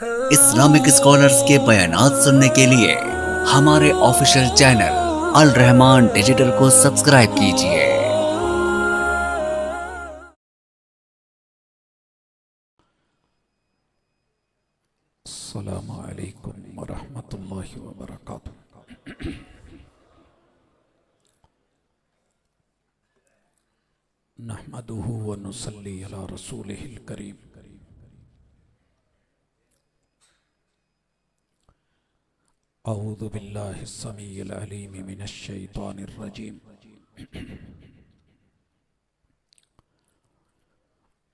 Islamic scholars के बयानात सुनने के लिए हमारे ऑफिशियल चैनल अल रहमान डिजिटल को सब्सक्राइब कीजिए। अस्सलामु अलैकुम वरहमतुल्लाहि वबरकातुहू। नहमदुहु व नुसल्ली अला रसूलिहिल करीम। अऊज़ु बिल्लाहि स्समीइल अलीम मिनश शैतानिर रजीम।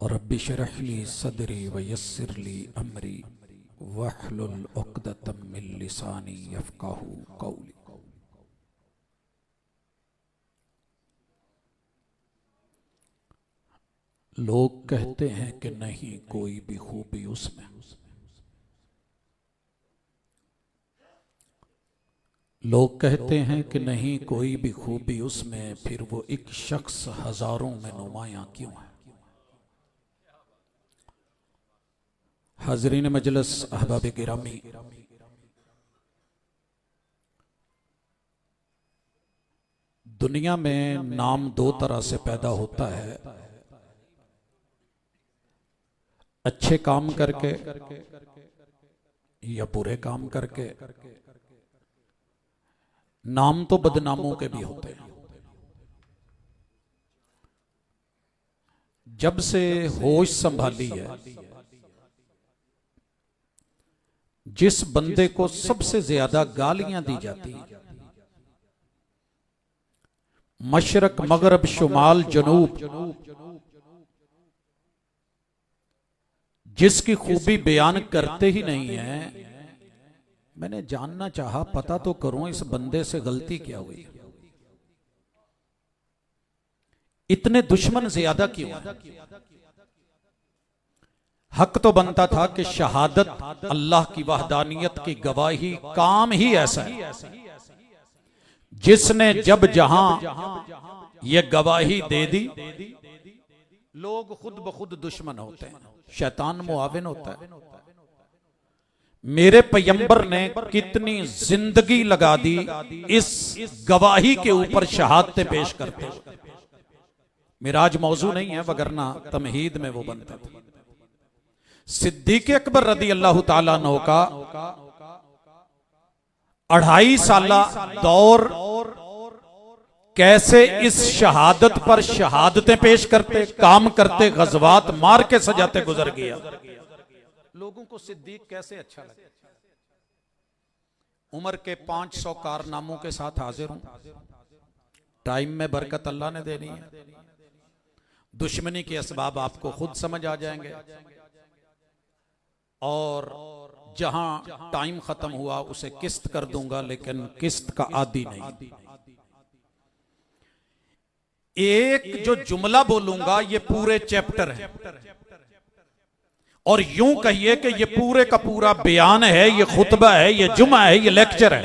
रब्बि शरह ली सदरी व यस्सिर ली अमरी वहलुल उक़दतम मिन लिसानी यफ़क़हू क़ौली। लोग कहते हैं कि नहीं कोई भी खूबी उसमें, लोग कहते हैं कि नहीं कोई भी खूबी उसमें, फिर वो एक शख्स हजारों में नुमायां क्यों है। हाज़रीन मजलिस अहबाब गिरामी, दुनिया में नाम दो तरह से पैदा होता है, अच्छे काम करके या बुरे काम करके। नाम तो बदनामों के भी होते हैं। जब से होश संभाली है, जिस बंदे को सबसे ज्यादा गालियां दी जाती हैं, मशरक मगरब शुमाल जनूब, जिसकी खूबी बयान करते ही नहीं है, मैंने जानना चाहा पता तो करूं इस बंदे से गलती क्या हुई, इतने दुश्मन ज्यादा क्यों है। हक तो बनता था कि शहादत अल्लाह की वहदानियत की गवाही काम ही ऐसा है, जिसने जब जहां ये गवाही दे दी, लोग खुद ब खुद दुश्मन होते हैं, शैतान मुआविन होता है। मेरे पैगंबर ने कितनी जिंदगी लगा दी इस गवाही के ऊपर शहादतें पेश करते हुए। मिराज मौजू नहीं है, वगरना तमहीद में वो बनता था। सिद्दीक़ अकबर रदी अल्लाह ताला अन्हु का 2.5 साला दौर कैसे इस शहादत पर शहादतें पेश करते, काम करते, गज़वात मार के सजाते गुजर गया। लोगों को सिद्दीक कैसे अच्छा लगे। उमर के 500 कारनामों के साथ हाजिर हूं। टाइम में बरकत अल्लाह ने देनी है। दुश्मनी के असबाब आपको खुद समझ आ जाएंगे, और जहां टाइम खत्म हुआ उसे किस्त कर दूंगा, लेकिन किस्त का आदी नहीं। एक जो जुमला बोलूंगा ये पूरे चैप्टर है, और यूं कहिए कि ये पूरे का पूरा बयान है, ये खुतबा है, ये जुमा है, ये लेक्चर है,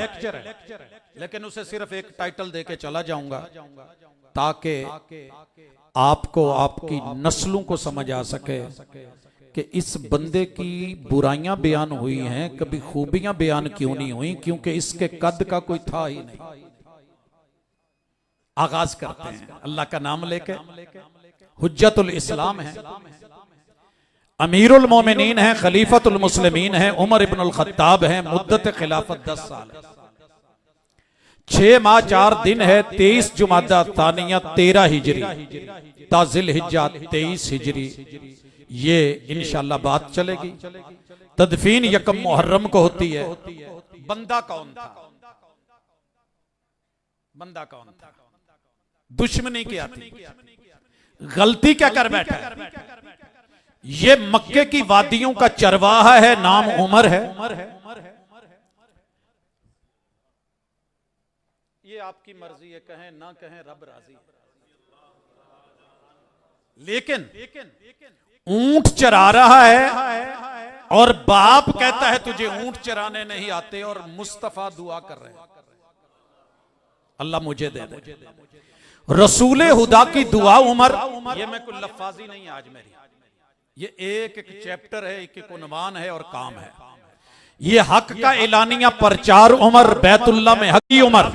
लेकिन उसे सिर्फ एक टाइटल देके चला जाऊंगा ताकि आपको, आपकी नस्लों को समझ आ सके कि इस बंदे की बुराइयां बयान हुई हैं, कभी खूबियां बयान क्यों नहीं हुई, क्योंकि इसके कद का कोई था ही नहीं। आगाज करते हैं अल्लाह का नाम लेके। हुज्जतुल इस्लाम है, अमीरुल मोमिनीन है, खलीफतुल मुस्लिमीन है, उमर इब्नुल खत्ताब है। मुद्दत खिलाफत 10 साल है, 6 माह 4 दिन है। 23 जुमादा तानिया 13 हिजरी, ताजिल हिज्जा 23 हिजरी। ये इंशाअल्लाह बात चलेगी। तदफीन यकम मुहर्रम को होती है। बंदा कौन था, बंदा कौन था, दुश्मनी क्या थी, गलती क्या कर बैठा है। ये मक्के की वादियों का चरवाहा है, नाम उमर है। ये आपकी मर्जी है, कहें ना कहें रब राजी। लेकिन ऊंट चरा रहा है और बाप कहता है तुझे ऊंट चराने नहीं आते, और मुस्तफा दुआ कर रहे हैं अल्लाह मुझे दे दे। रसूले हुदा की दुआ उमर, ये मैं कोई लफ्फाजी नहीं आज मेरी, ये एक एक चैप्टर है, एक एक उन्वान है और काम है। ये हक का एलानिया प्रचार उमर, बैतुल्लाह में हकी उमर,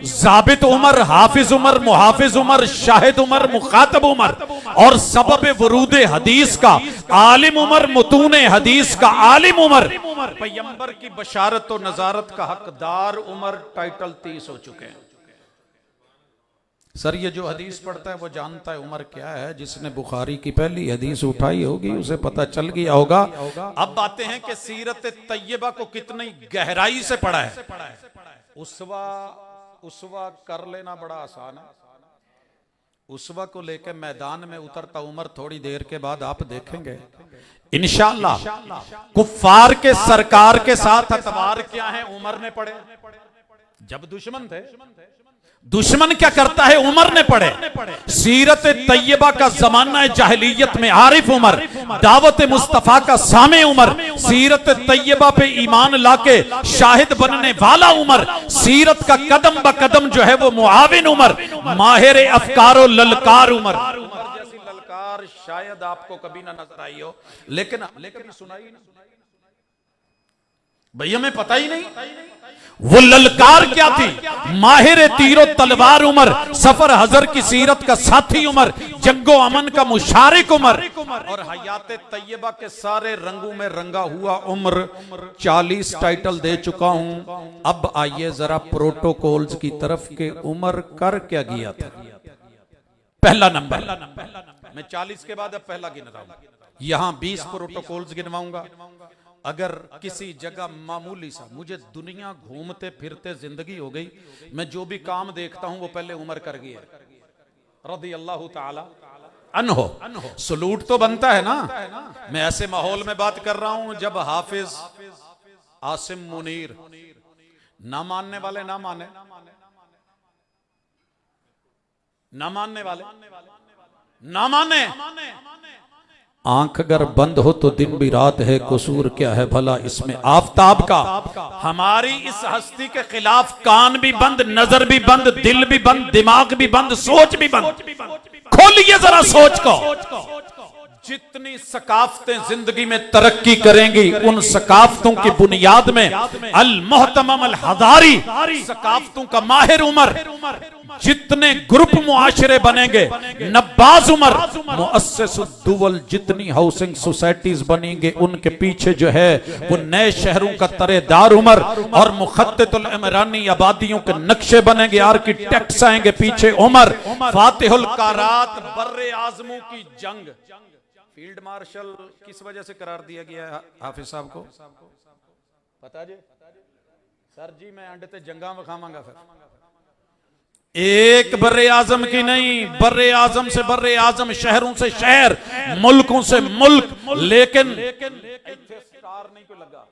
जाबित उमर, हाफिज उमर, मुहाफिज उमर, शाहिद उमर, मुखातब उमर और सबब वरूद हदीस का आलिम उमर, मुतून हदीस का आलिम उमर, पैगंबर की बशारत और नजारत का हकदार उमर, टाइटल 30 हो चुके हैं। सर ये जो हदीस पढ़ता है वो जानता है उमर क्या है। जिसने बुखारी की पहली हदीस उठाई होगी उसे पता चल गया होगा। अब बातें हैं कि सीरत तैयबा को कितनी गहराई से पढ़ा है। उसवा कर लेना बड़ा आसान है। उसवा को लेकर मैदान में उतरता उमर थोड़ी देर के बाद आप देखेंगे इंशाअल्लाह। कुफ्फार के सरकार के साथ अतवार क्या है उमर ने पढ़े। जब दुश्मन थे, दुश्मन क्या करता है उमर ने पढ़े। सीरत तैयबा का जमाना जाहिलियत में आरिफ उमर, दावत मुस्तफा का सामे उमर, सीरत तैयबा पे ईमान लाके शाहिद बनने वाला उमर, सीरत का कदम ब कदम जो है वो मुआविन उमर, माहिर अफकारो ललकार उमर। जैसी ललकार शायद आपको कभी ना नजर आई हो, लेकिन सुनाई ना भैया, हमें पता ही नहीं वो ललकार क्या थी। माहिर तीरो तलवार उमर, सफर हजर की सीरत का साथी उमर, जंगो अमन का मुशारिक उमर और हयात तैयबा के सारे रंगों में रंगा हुआ उम्र। 40 टाइटल दे चुका हूं। अब आइए जरा प्रोटोकॉल्स की तरफ के उमर कर क्या गया था। पहला नंबर, मैं 40 के बाद अब पहला गिन रहा हूं। यहां 20 प्रोटोकॉल्स गिनवाऊंगा। अगर किसी जगह मामूली सा, मुझे दुनिया घूमते फिरते जिंदगी हो गई, मैं जो भी काम देखता हूं वो पहले उमर कर गया रज़ी अल्लाह ताला अन्हो। सलूट तो बनता है ना। मैं ऐसे माहौल में बात कर रहा हूं जब हाफिज आसिम मुनीर ना मानने वाले ना माने, ना मानने वाले ना माने, आंख अगर बंद हो तो दिन भी रात है, कसूर क्या है भला इसमें आफताब का। हमारी इस हस्ती के खिलाफ कान भी बंद, नजर भी बंद, दिल भी बंद, दिमाग भी बंद, सोच भी बंद। खोलिए जरा सोच को। जितनी सकाफतें जिंदगी में तरक्की करेंगी उन सकाफतों की बुनियाद में अल मोहतमम अल हजारी, सकाफतों का माहिर उमर। जितने ग्रुप मुआशरे बनेंगे, नब्बाज उमर, मुअस्सिसुद्दुवल, जितनी हाउसिंग सोसाइटीज बनेंगे उनके पीछे जो है वो नए शहरों का तरेदार उमर और मुखत्तितुल इमरानी आबादियों के नक्शे बनेंगे, आर्किटेक्ट्स आएंगे पीछे उमर। फातिहुल कारात, बर्रे आजमों की जंग, फील्ड मार्शल किस वजह से करार दिया गया है हाफिज साहब को पता जी? सर जी मैं अंडे ते जंगा विखावांगा। फिर एक बर्रे आजम की नहीं, बर्रे आजम से बर्रे आजम, शहरों से शहर, मुल्कों से मुल्क। लेकिन स्टार नहीं को लगा।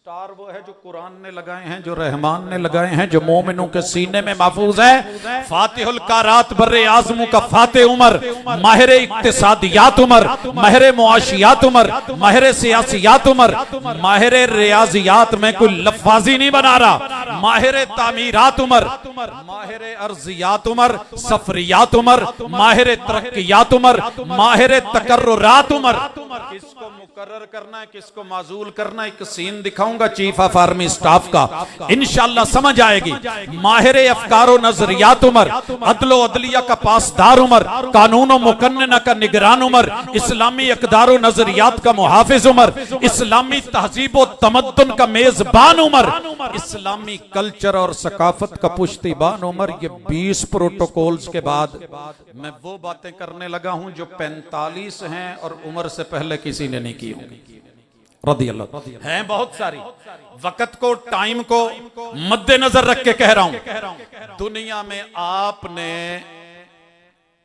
स्टार वो है जो कुरान ने लगाए हैं, जो रहमान ने लगाए हैं, जो मोमिनों के सीने में महफूज है। फातिहुल कारात बर्रे आजमों का फाते उमर, माहिर इक्तिसादियात उमर, माहिर मुआशियात उमर, माहिर सियासियात उमर, माहिर रियाजियात में कोई लफ्जाजी नहीं बना रहा, माहिर तामीरात उमर, माहिर अर्जियात उमर, सफरियात उमर, माहिर तरक्कियात उमर, माहिर तकर्रुरात उमर। किसको मुकर्रर करना है, किसको माजूल करना है, एक सीन दिखाऊंगा चीफ ऑफ आर्मी स्टाफ का, इंशाअल्लाह समझ आएगी। माहिर अफकारो नजरियात उमर, अदलो अदलिया का पासदार उमर, कानूनो मुकन्नना का निगरान उमर, इस्लामी अकदारो नजरियात का मुहाफिज उमर, इस्लामी तहजीबो तमद्दुन का मेजबान उमर, इस्लामी कल्चर और सकाफत का पुश्तीबान उमर। ये 20 प्रोटोकॉल्स के बाद मैं वो बातें करने लगा हूं जो 45 हैं और उमर से पहले किसी ने नहीं की होंगी। रज़ी अल्लाह हैं बहुत सारी। वक्त को, टाइम को मद्देनजर रख के कह रहा हूं, दुनिया में आपने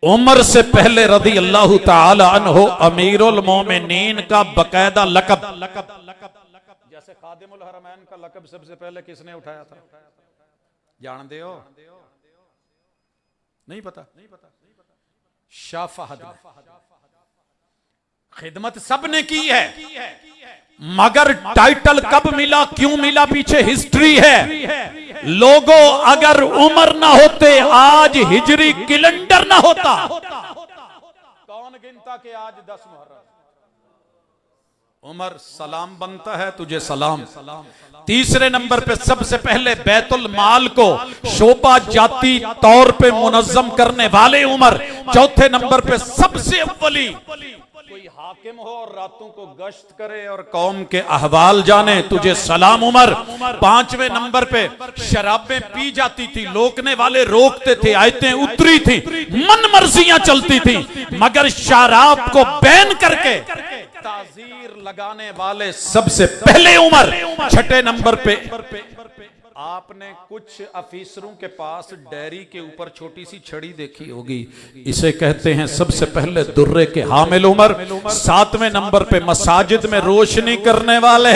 उमर से पहले रज़ी अल्लाह ताला अन्हु अमीरुल मोमिनीन का बकायदा लकब, जैसे खादिमुल हरमैन का लकब सबसे पहले किसने उठाया था जानते हो? नहीं पता? शाह फहद। खिदमत सबने की है, मगर टाइटल कब मिला, क्यों मिला, पीछे हिस्ट्री है। लोगों अगर उमर ना होते आज हिजरी कैलेंडर ना होता। कौन गिनता के आज 10 मुहर्रम? उमर सलाम बनता है तुझे सलाम। तीसरे नंबर पे सबसे पहले बैतुल माल को शोभा जाती तौर पे मुनज्जम करने वाले उमर। चौथे नंबर पे सबसे अव्वली कोई हाकिम हो और रातों को गश्त करे और कौम के अहवाल जाने, तुझे सलाम उमर। पांचवें नंबर पे शराबें पी जाती थी, रोकने वाले रोकते थे, आयतें उतरी थी, मन मर्जियां चलती थी, मगर शराब को बैन करके ताजीर लगाने वाले सबसे पहले उमर। छठे नंबर पे आपने कुछ अफीसरों के पास डेयरी के ऊपर छोटी सी छड़ी देखी होगी, इसे कहते हैं सबसे पहले दुर्रे के हामिल उमर। सातवें नंबर पे मसाजिद में रोशनी करने वाले,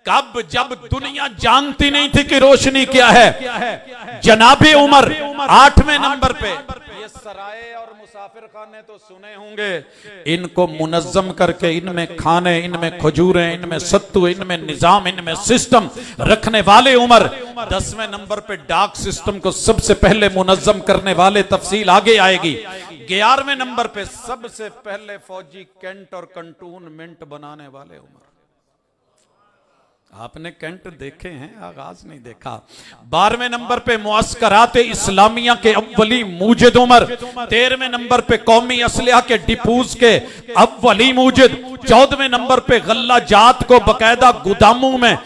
कब जब दुनिया जानती नहीं थी कि रोशनी क्या है, जनाबे उमर। आठवें नंबर पे ये सराय और मुसाफिर खाने तो सुने होंगे, इनको मुनज्जम करके इनमें खाने, इनमें खजूरें, इनमें सत्तू, इनमें निजाम, इनमें सिस्टम रखने वाले उमर। 10वें नंबर पे डाक सिस्टम को सबसे पहले मुनज्जम करने वाले, तफसील आगे आएगी। 11वें नंबर पे सबसे पहले फौजी कैंट और कंटून मिंट बनाने वाले उमर। आपने कैंट देखे हैं, आगाज नहीं देखा। 12वें नंबर पे मुअस्करात इस्लामिया के अव्वली मूजिद उमर। 13वें नंबर पे कौमी असलहा के डिपूज के अव्वली मूजिद। 14वें नंबर पे गल्ला जात को बकायदा गुदामों में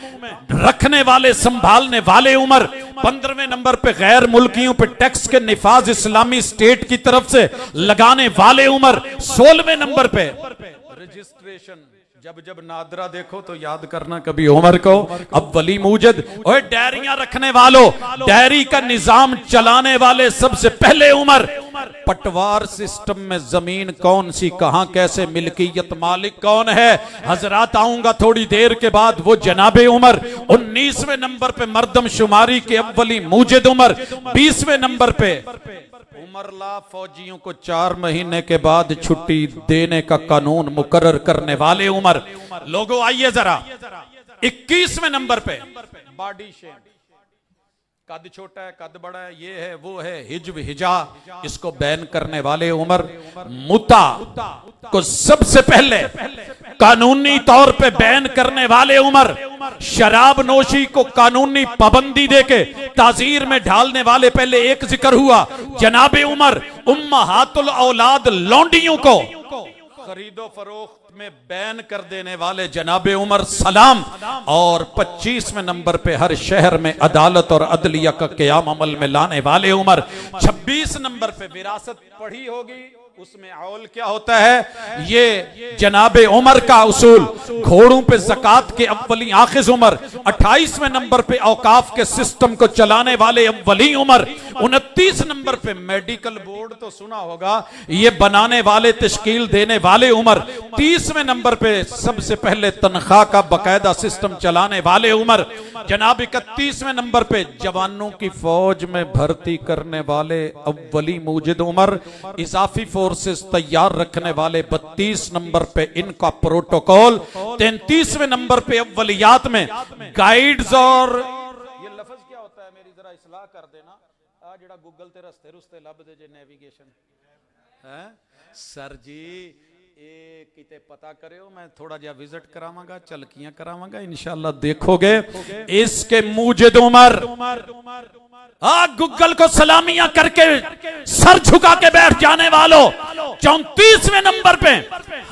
रखने वाले, संभालने वाले उमर। 15वें नंबर पे गैर मुल्कियों पे टैक्स के निफाज इस्लामी स्टेट की तरफ से लगाने वाले उमर। 16वें नंबर पे रजिस्ट्रेशन, जब जब नादरा देखो तो याद करना कभी उमर को। अव्वली मूजिद। और डेयरियां रखने वालों, डेयरी का निजाम चलाने वाले सबसे पहले उमर। पटवार सिस्टम में जमीन कौन सी, कहां, कैसे, मिल्कियत, मालिक कौन है, हजरात आऊंगा थोड़ी देर के बाद, वो जनाबे उमर। 19वें नंबर पे मर्दम शुमारी के अव्वली मूजिद उमर। 20वें नंबर पे उमरला फौजियों को 4 महीने के बाद छुट्टी देने का कानून मुकर्रर करने वाले उमर। लोगों आइए जरा 21वें नंबर पे बॉडी शेम, कद छोटा है, कद बड़ा है, ये है, वो है, हिज्ब हिजा, इसको बैन करने वाले उमर। मुता को सबसे पहले कानूनी तौर पे बैन करने वाले उमर। शराब नोशी को कानूनी पाबंदी देके ताजीर में ढालने वाले पहले एक जिक्र हुआ, जनाबे उमर। उम्महातुल औलाद लौंडियों को खरीदो फरोख्त में बैन कर देने वाले जनाबे उमर, सलाम। और 25वें नंबर पे हर शहर में अदालत और अदलिया का क़याम अमल में लाने वाले उमर। 26 नंबर पे विरासत पढ़ी होगी, उसमें औल क्या होता है, ये जनाबे उमर का उसूल। घोड़ों पे ज़कात के अव्वली आखिज उमर। 28वें नंबर पे औकाफ के सिस्टम को चलाने वाले अव्वली उमर। 29 नंबर पे मेडिकल बोर्ड तो सुना होगा, ये बनाने वाले, तश्कील देने वाले उमर। 30वें नंबर पे सबसे पहले तनख्वाह का बकायदा सिस्टम चलाने वाले उमर। जनाब 31वें नंबर पे जवानों की फौज में भर्ती करने वाले अव्वली मूजिद उमर। इजाफी फोर्सेस तैयार रखने वाले 32 नंबर पे इनका प्रोटोकॉल। 33वें नंबर पे अव्वलियात में गाइड्स और ये लफ्ज क्या होता है, मेरी जरा इस्लाह कर देना, आ जड़ा गूगल ते रस्ते रुस्ते लब दे जे नेविगेशन है सर जी, ये किते पता करो, मैं थोड़ा जा विजिट करावांगा, चलकियां करावांगा, इंशाल्लाह देखोगे इसके मूजिद उमर। गूगल को सलामियां करके सर झुका के बैठ जाने वालों। 34वें नंबर पे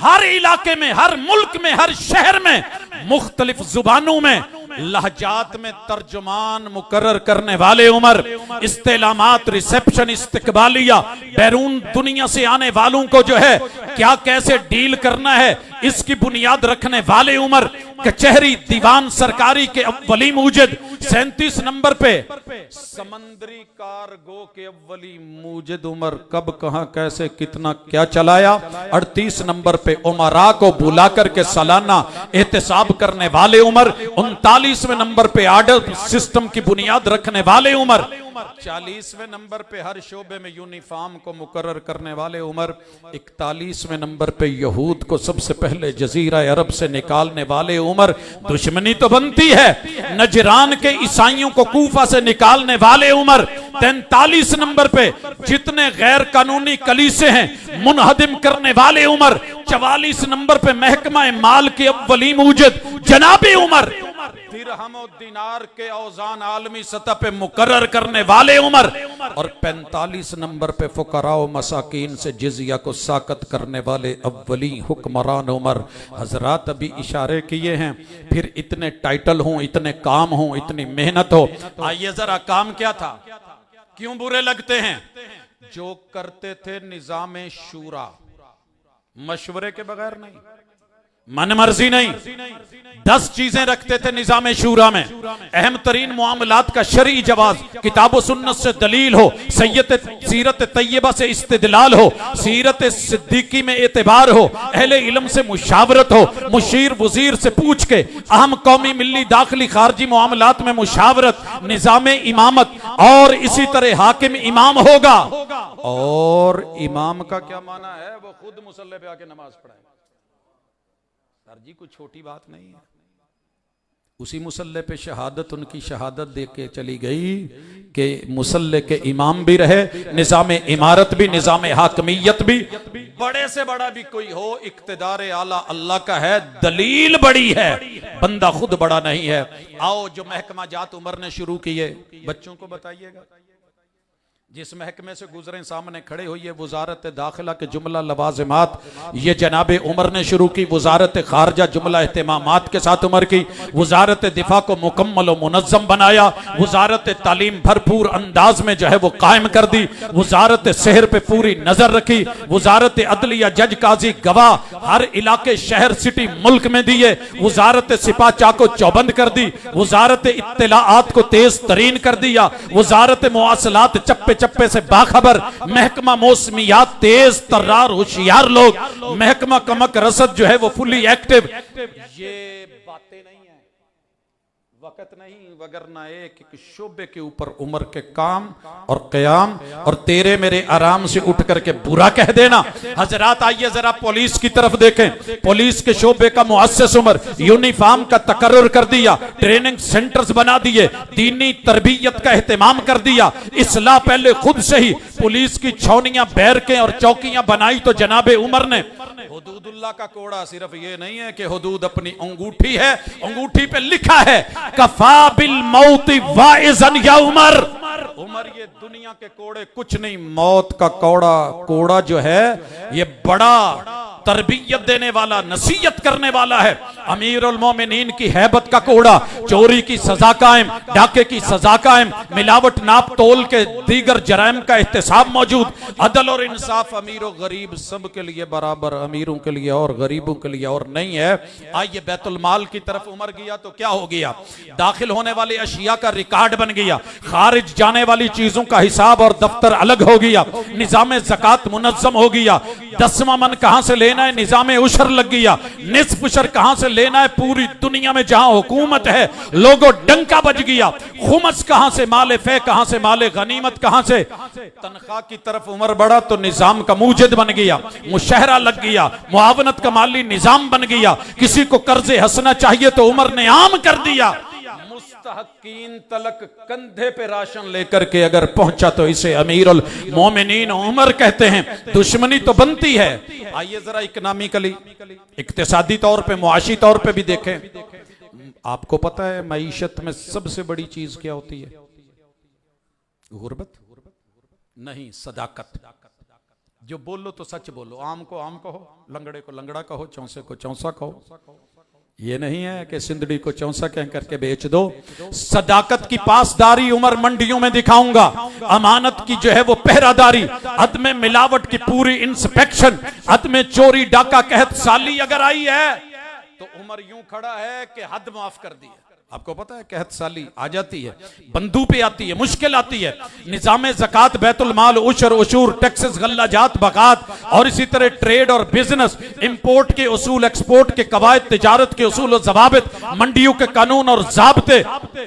हर इलाके में, हर मुल्क में, हर शहर में मुख्तलिफ जुबानों में लहजात में तर्जुमान मुकर्रर करने वाले उमर। इस्तेलामात, रिसेप्शन, इस्तकबालिया, बैरून दुनिया से आने वालों को जो है क्या कैसे डील करना है, इसकी बुनियाद रखने वाले उमर। कचहरी, दीवान सरकारी के अव्वली मूजिद। 37 नंबर पे समंदरी कार्गो के अव्वली मूजिद उमर, कब, कहां, कैसे, कितना, क्या चलाया। 38 नंबर पे उमरा को बुला करके सालाना एहतसाब करने वाले उमर। 39वें नंबर पे आर्डर सिस्टम की बुनियाद रखने वाले उमर। 40वें नंबर पे हर शोबे में यूनिफॉर्म को मुकर्रर करने वाले उमर, 41वें नंबर पे यहूद को सबसे पहले जजीरा अरब से निकालने वाले उमर। दुश्मनी तो बनती है, नजरान के ईसाइयों को कूफा से निकालने वाले उमर। 43 नंबर पे जितने गैर कानूनी कलीसे हैं मुनहदिम करने वाले उमर। 44 नंबर पे महकमा माल के अव्वली मूजिद जनाबे उमर। दिरहम और दिनार के औजान आलमी सतह पे मुकर्रर करने वाले उमर। और 45 नंबर पे फुकरा व मसाकीन से जिजिया को साकत करने वाले अव्वली हुक्मरान उमर। हजरात अभी इशारे किए हैं, फिर इतने टाइटल हों, इतने काम हों, इतनी मेहनत हो, आइए जरा काम क्या था, क्यों बुरे लगते हैं? जो करते थे निजाम शूरा, मशवरे के बगैर नहीं, मन मर्जी नहीं, 10 चीजें रखते थे निजाम शूरा में। अहम तरीन मामलात का शरई जवाज, किताब सुन्नत से दलील हो, सीरत तैयबा से इस्तिदलाल हो, सीरत सिद्दीकी में एतबार हो, अहले इल्म से मुशावरत हो, मुशीर वजीर से पूछ के, अहम कौमी मिल्ली दाखिली खारजी मामलात में मुशावरत, निजाम इमामत, और इसी तरह हाकिम इमाम होगा। और इमाम का क्या माना है? वो खुद मुसल्ले पे आके नमाज पढ़ाए। सर जी कोई छोटी बात नहीं है। उसी मुसल्ले पे शहादत, उनकी शहादत दे के चली गई कि मुसल्ले के इमाम भी रहे, निजाम इमारत भी, निजाम हाकमियत भी। बड़े से बड़ा भी कोई हो, इक्तदार आला अल्लाह का है, दलील बड़ी है, बंदा खुद बड़ा नहीं है। आओ जो महकमा जात उमर ने शुरू किए, बच्चों को बताइएगा। जिस महकमे से गुजरे सामने खड़े हुई, वजारत दाखिला के जुमला लवाजिमात ये जनाब उमर ने शुरू की। वजारत खारजा जुमला एहतमामात के साथ उमर की। वजारत दिफा को मुकम्मल और मुनज़्ज़म बनाया। वजारत तालीम भरपूर अंदाज में जो है वो कायम कर दी। वजारत शहर पे पूरी नजर रखी। वजारत अदलिया जज काजी गवाह हर इलाके शहर सिटी मुल्क में दिए। वजारत सिपा चाको चौबंद कर दी। वजारत इत्तलाआत को तेज तरीन कर दिया। वजारत मुआसलात चप्पे चप्पे से बाखबर। महकमा मौसमियात तेज तर्रार होशियार लोग। महकमा कमक रसद जो है वो फुली एक्टिव। ये बातें नहीं है, वक्त नहीं, वगरना एक शोबे के ऊपर उमर के काम और कयाम और तेरे मेरे आराम से उठ करके बुरा कह देना। हजरात आइए जरा पुलिस की तरफ देखें। पुलिस के शोबे का मुअस्सिस उमर, यूनिफॉर्म का तकर्रुर कर दिया, ट्रेनिंग सेंटर्स बना दिए, दीनी तरबियत का एहतमाम कर दिया। इस्लाह पहले खुद से ही पुलिस की छौनियां, बैरकें और चौकियां बनाई तो जनाबे उमर ने। हुदूदुल्लाह का कोड़ा सिर्फ ये नहीं है कि हुदूद अपनी अंगूठी है, अंगूठी पे लिखा है कफा बिल मौत वाइजन या उमर। उमर ये दुनिया के कोड़े कुछ नहीं, मौत का कोड़ा, कोड़ा जो है ये बड़ा तरबियत देने वाला, नसीहत करने वाला है। अमीरुल मोमिनीन की हैबत का कोड़ा, चोरी की सजा कायम, डाके की सजा कायम, मिलावट नाप तोल के दीगर जराइम का एहतसाब मौजूद, अदल और इंसाफ अमीर और गरीब सब के लिए बराबर, अमीरों के लिए और गरीबों के लिए और नहीं है। आइए बैतुल माल की तरफ उमर गया तो क्या हो गया? दाखिल होने वाली अशिया का रिकॉर्ड बन गया, खारिज जाने वाली चीजों का हिसाब और दफ्तर अलग हो गया, निजाम ज़कात मुनज़्ज़म हो गया। 10वां मन कहां से लेना है, निजाम उशर लग गया। निस्फ उशर कहां से लेना है, पूरी दुनिया में जहां हुकूमत है लोगों डंका बज गया। खुमस कहां से, माले फे कहां से, माले गनीमत कहां से। तनख्वाह की तरफ उमर बढ़ा तो निजाम का मूजिद बन गया, मुशहरा लग गया, मुआवनत का माली निजाम बन गया। किसी को कर्जे हंसना चाहिए तो उमर ने आम कर दिया। मुस्तहकीन तलक कंधे पे राशन लेकर के अगर पहुंचा तो इसे अमीरुल मोमिनीन उमर कहते हैं। दुश्मनी तो बनती है। आइए जरा इकनॉमिकली, इक्तिसादी तौर पे, मुआशी तौर पे भी देखें। आपको पता है मईशत में सबसे बड़ी चीज क्या होती है? गुर्बत नहीं, सदाकत। जो बोलो तो सच बोलो, आम को आम कहो, लंगड़े को लंगड़ा कहो, चौंसे को चौंसा कहो। ये नहीं है कि सिंदड़ी को चौंसा कह करके बेच दो। सदाकत की पासदारी उमर मंडियों में दिखाऊंगा। अमानत की जो है वो पहरादारी, अदम मिलावट की पूरी इंस्पेक्शन, अदम चोरी डाका कहत साली अगर आई है तो उमर यूं खड़ा है कि हद माफ कर दी है। आपको पता है कहत साली आ जाती है, बंदू पे आती है, मुश्किल आती है। निजाम ज़कात, बैतुल माल, उशर, उशूर, टैक्सेस, गल्ला जात, बकात और इसी तरह ट्रेड और बिजनेस, इंपोर्ट के उसूल, एक्सपोर्ट के कवायद, तिजारत के उसूल और जवाबित, मंडियों के कानून और जाब्ते,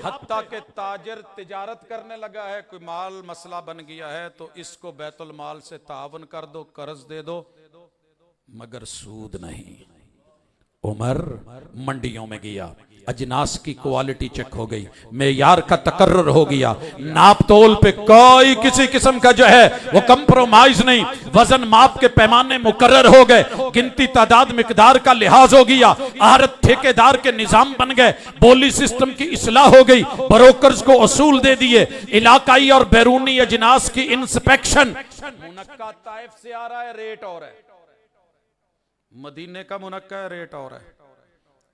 हत्ता के ताजर तिजारत करने लगा है, कोई माल मसला बन गया है तो इसको बैतुल माल से तावन कर दो, कर्ज दे दो, मगर सूद नहीं। उमर मंडियों में गया, अजनास की क्वालिटी चेक हो गई, मेयार का तकर्रर हो गया, नाप तोल पे कोई किसी किस्म का जो है वो कंप्रोमाइज नहीं, वजन माप के पैमाने मुकर्रर हो गए, गिनती तादाद मिकदार का लिहाज हो गया, आहरत ठेकेदार के निजाम बन गए, बोली सिस्टम की इस्लाह हो गई, ब्रोकर्स को असूल दे दिए, इलाकाई और बैरूनी अजनास की इंस्पेक्शन। मुनक्का ताइफ से आ रहा है, रेट और है, मदीने का मुनक्का है, रेट और है,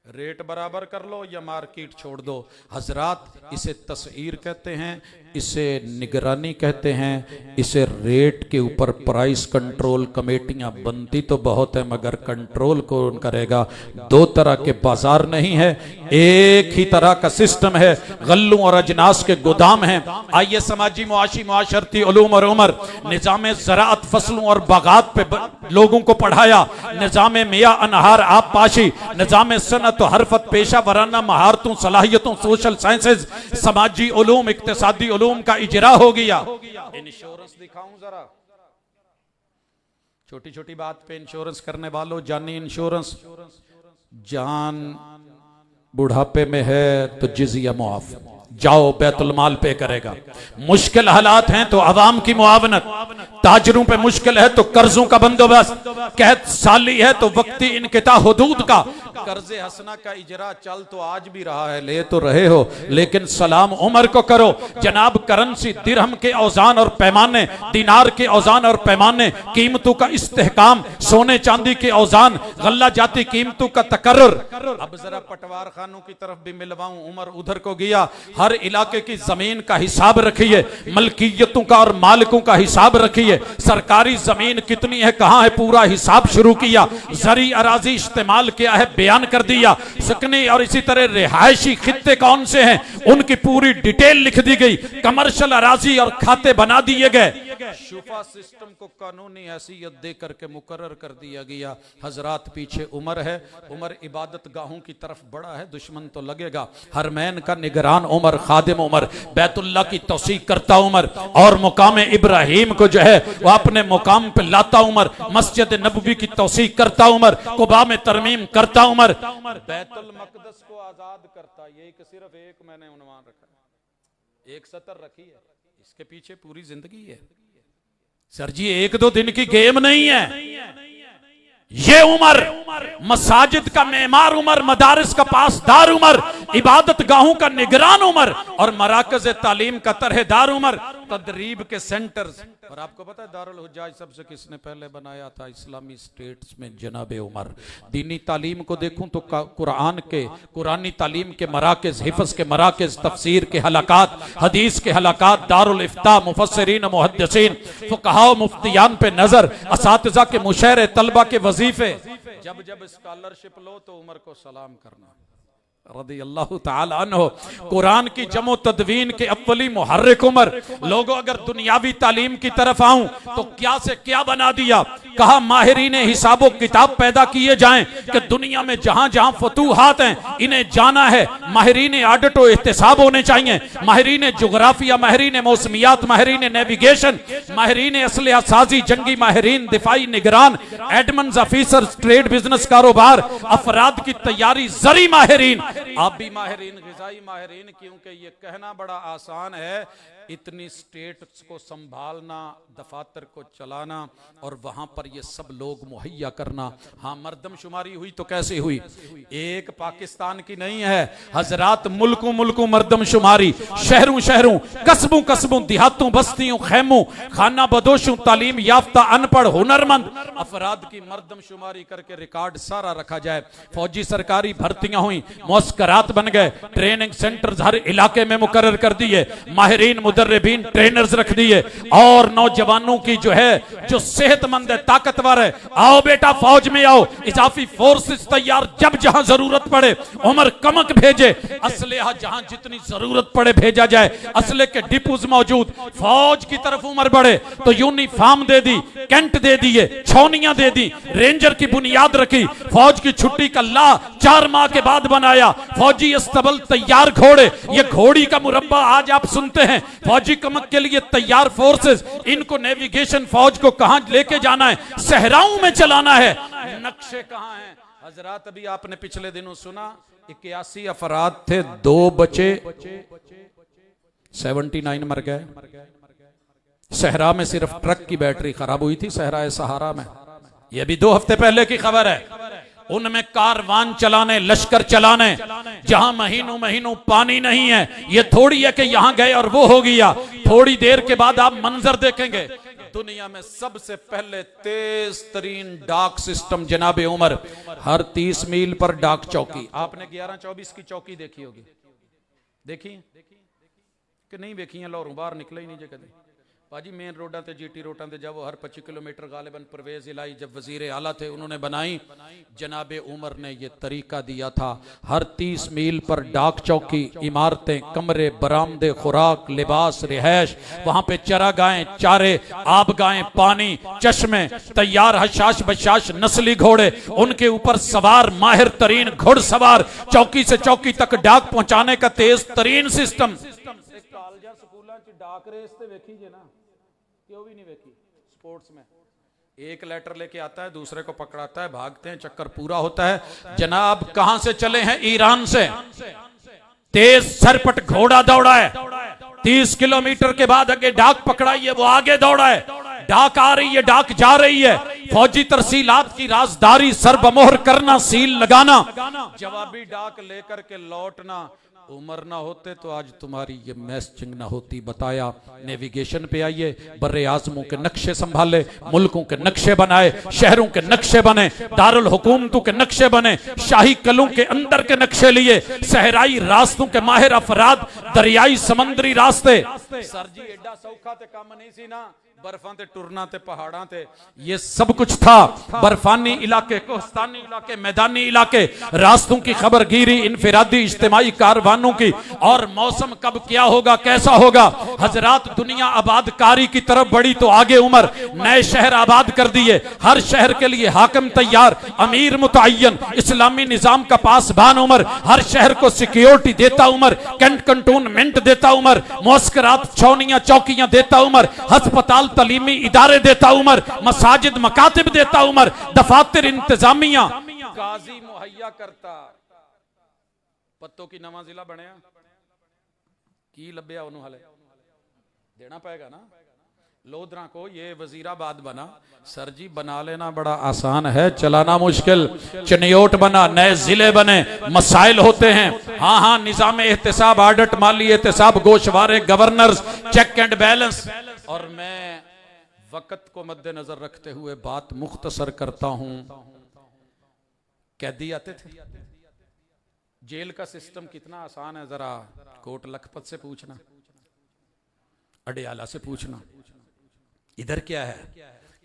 रेट बराबर कर लो या मार्केट छोड़ दो। हजरात, इसे तस्ईर कहते हैं, इसे निगरानी कहते हैं, इसे रेट के ऊपर प्राइस कंट्रोल कमेटियां बनती तो बहुत है मगर कंट्रोल कौन करेगा। दो तरह के बाजार नहीं है, एक ही तरह का सिस्टम है, गल्लों और अजनास के गोदाम हैं। आइए समाजी मुआशी मुआशरती उलूम और उमर, निजाम ज़राअत फसलों और बागात पे लोगों को पढ़ाया, निजाम मिया अनहार आप पाशी, निजाम सनत हरफत पेशा वराना महारतों सलाहियतों सोशल साइंसेज समाजी उलूम इक्तिसादी उलूम का इजरा हो गया। इंश्योरेंस दिखाऊं जरा, छोटी छोटी बात पे इंश्योरेंस करने वालों, जानी इंश्योरेंस, जान बुढ़ापे में है तो जिजिया मुआफ, जाओ बैतुल माल पे करेगा। मुश्किल हालात हैं तो अवाम की मुआवनत, ताजरों पे मुश्किल है तो कर्जों का बंदोबस्त, कहत साली है तो वक्ती इनकिता हुदूद का, कर्ज हसना का इजरा चल तो आज भी रहा है, ले तो रहे हो, लेकिन सलाम उमर को करो। जनाब करेंसी दिरहम के औजान और पैमाने, दिनार के औजान और पैमाने, कीमतों का इस्तेहकाम, सोने चांदी के औजान, गल्ला जाती कीमतों का तकर्रुर। अब जरा पटवार खानों की तरफ भी मिलवाऊं, उमर उधर को गया, हर इलाके की जमीन का हिसाब रखिए, मलकियतों का और मालिकों का हिसाब रखिए, सरकारी जमीन कितनी है, कहां है, पूरा हिसाब शुरू किया, जरी अराजी इस्तेमाल किया है, बयान कर दिया, सकनी और इसी तरह रिहायशी खित्ते कौन से हैं उनकी पूरी डिटेल लिख दी गई, कमर्शियल अराजी और खाते बना दिए गए, शुफा सिस्टम को कानूनी हैसियत दे करके मुकर्रर कर दिया गया। हजरात पीछे उमर है, उमर इबादत गाहों की तरफ बड़ा है, दुश्मन तो लगेगा, हरमैन का निगरान उमर, खादिम उमर, बैतुल्लाह की तौसीक करता उमर और मुकाम इब्राहिम को जो है वह अपने मुकाम पे लाता उमर, मस्जिद नबवी की तौसीक करता उमर, कुबा में तरमीम करता उमर, बैतुल मक़दस को आजाद करता। ये सिर्फ एक मैंने उन्वान रखा है, एक सतर रखी है, इसके पीछे पूरी जिंदगी है। सर जी एक दो दिन की गेम नहीं है ये उमर, मसाजिद का मेमार उमर, मदारिस का पासदार उमर, इबादत गाहों का निगरान उमर और मराकज तालीम का तरहदार उमर, तदरीब के सेंटर्स। और आपको पता है दारुल हुज्जाज सबसे किसने पहले बनाया था? इस्लामी स्टेट्स में जनाब उमर। दीनी तालीम को देखूं तो कुरानी तालीम के मराकज, हिफ्ज़ के मराकज, तफसीर के हलाकात, हदीस के हलाकात, दारुल इफ्ता, मुफस्सिरीन, मुहद्दिसीन, फुक़हा, मुफ्तियान पे नजर, असातिज़ा के मुशैरे, तलबा के वजीफे। जब जब स्कॉलरशिप लो तो उमर को सलाम करना रज़ियल्लाहु ताला अन्हु। कुरान की जमो तदवीन के अव्वली मुहर्रिक उमर। लोगों अगर दुनियावी तालीम की तरफ आऊं तो क्या से क्या बना दिया, कहा माहिरीन हिसाबो किताब पैदा किए जाएं कि दुनिया में जहां जहां फतूहात हैं इन्हें जाना है, माहिरीन ऑडिट व इहतिसाब होने चाहिए, माहिरीन जुग्राफिया, माहिरीन मौसमियात, माहिरीन नेविगेशन, माहिरीन असलहा साजी, जंगी माहिरीन, दिफाई निगरान, एडमंस ऑफिसर, ट्रेड बिजनेस कारोबार, अफराद की तैयारी, जरी माहिरीन, आप भी माहिरीन, ग़िज़ाई माहिरीन, क्योंकि ये कहना बड़ा आसान है, इतनी स्टेट्स को संभालना, दफातर को चलाना और वहां पर ये सब लोग मुहैया करना। हाँ मर्दमशुमारी हुई तो कैसे हुई? एक पाकिस्तान की नहीं है हजरात, मुल्कों मुल्कों मर्दमशुमारी, शहरों शहरों, कस्बों कस्बों, देहातों बस्तियों, खैमों, खाना बदोशों, तालीम याफ्ता, अनपढ़, हुनरमंद अफराद की मर्दमशुमारी करके रिकॉर्ड सारा रखा जाए। फौजी सरकारी भर्तियां हुई, मुस्करात बन गए, ट्रेनिंग सेंटर्स हर इलाके में मुकर्रर कर दिए, माहिरीन मुदर्रिबीन ट्रेनर्स रख दिए और नौजवानों की जो है जो सेहतमंद है ताकतवर है, आओ बेटा फौज में आओ। इजाफी फोर्सेस तैयार, जब जहां जरूरत पड़े उमर कमक भेजे, असलहा जहां जितनी जरूरत पड़े भेजा जाए, असले के डिपोज मौजूद। फौज की तरफ उमर बढ़े तो यूनिफॉर्म दे दी, कैंट दे दिए, छौनियां दे दी, रेंजर की बुनियाद रखी। फौज की छुट्टी का ला 4 माह के बाद बनाया। फौजी अस्तबल तैयार घोड़े, ये घोड़ी का मुरब्बा आज आप सुनते हैं। फौजी कमक के लिए तैयार फोर्सेस, इनको नेविगेशन फौज को कहां लेके जाना है, सहराओं में चलाना है, नक्शे कहां हैं। हजरात अभी आपने पिछले दिनों सुना 81 अफराद थे, 2 बचे, 79 मर गए। सहरा में सिर्फ ट्रक की बैटरी खराब हुई थी, सहरा सहारा में, यह भी 2 हफ्ते पहले की खबर है। उनमें कारवान चलाने, लश्कर चलाने, जहां महीनों महीनों पानी नहीं है। ये थोड़ी है कि यहां गए और वो हो गया। थोड़ी देर के बाद आप मंजर देखेंगे, दुनिया में सबसे पहले तेज तरीन डाक सिस्टम जनाबे उमर, हर 30 मील पर डाक चौकी। आपने 11-24 की चौकी देखी होगी, देखी कि नहीं देखी है? लाहौरों बाहर निकले ही नहीं जे कभी भाजी। मेन रोडा ते GT रोडा ते जब वो हर 25 किलोमीटर गालिबन परवेज इलाई जब वजीर आला थे उन्होंने बनाई। जनाबे उमर ने ये तरीका दिया था, हर 30 मील पर डाक चौकी, इमारतें, कमरे, बरामदे, खुराक, लिबास, रिहायश, वहां पे चरागाहें, चारे, आबगाहें, पानी, चश्मे तैयार, हशाश बशाश नस्ली घोड़े, उनके ऊपर सवार माहिर तरीन घुड़सवार, चौकी से चौकी तक डाक पहुंचाने का तेज तरीन सिस्टम। डाक रेस ते वेखी जे ना, क्यों भी नहीं वेखी? स्पोर्ट्स में एक लेटर लेके आता है, दूसरे को पकड़ाता है, भागते हैं, चक्कर पूरा होता है। जनाब कहां से चले हैं? ईरान से। तेज सरपट घोड़ा दौड़ा है, 30 किलोमीटर के बाद आगे डाक पकड़ाई है, वो आगे दौड़ा है। डाक आ रही है, डाक जा रही है, फौजी तरसीलात की राजदारी, सरबमोहर करना, सील लगाना, जवाबी डाक लेकर के लौटना। उमर ना होते तो आज तुम्हारी ये मैसेजिंग ना होती। बताया नेविगेशन पे आइए, बर्रे आजमों के नक्शे संभाले, मुल्कों के नक्शे बनाए, शहरों के नक्शे बने, दारुल हुकूमतों के नक्शे बने, शाही कलों के अंदर के नक्शे लिए, सहराई रास्तों के माहिर अफराद, दरियाई समंदरी रास्ते। सर जी एडा सौखा ते काम नहीं सी ना, बर्फां ते टुरना ते पहाड़ां ते, ये सब कुछ था। बर्फानी इलाके, कोहस्तानी इलाके, मैदानी इलाके, रास्तों की खबरगिरी, इनफिरादी इज्तिमाई कारवानों की, और मौसम कब क्या होगा, कैसा होगा। हजरात दुनिया आबादकारी की तरफ बढ़ी तो आगे उमर नए शहर आबाद कर दिए, हर शहर के लिए हाकिम तैयार, अमीर मुतय्यन, इस्लामी निजाम का पासबान उमर, हर शहर को सिक्योरिटी देता उमर, कैंट कंटोनमेंट देता उमर, मुअस्करात, छौनियां, चौकियां देता उमर, अस्पताल, तलीमी इदारे देता उमर, मसाजिद, मकातिब देता उमर, दफातर, इंतजामिया, काजी मुहैया करता। पत्तों की नवा जिला बनया की लभ्या उन्होंने हाले देना पाएगा ना। लोधरा को ये वजीराबाद बना, सर जी बना लेना बड़ा आसान है, चलाना मुश्किल। चनियोट बना, नए जिले बने, मसाइल होते हैं। हाँ हाँ, निजाम एहतिसाब, ऑडिट, माली एहतिसाब, गोशवारे, गवर्नर्स, चेक एंड बैलेंस। और मैं वक्त को मद्देनजर रखते हुए बात मुख्तसर करता हूं। कैदी आते थे, जेल का सिस्टम कितना आसान है, जरा कोट लखपत से पूछना, अडियाला से पूछना। इधर क्या है?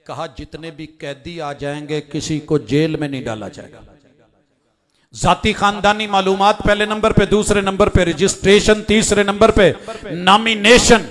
कहा जितने भी कैदी आ जाएंगे किसी को जेल में नहीं डाला जाएगा। जाती खानदानी मालूमात पहले नंबर पे, दूसरे नंबर पे रजिस्ट्रेशन, तीसरे नंबर पे नॉमिनेशन,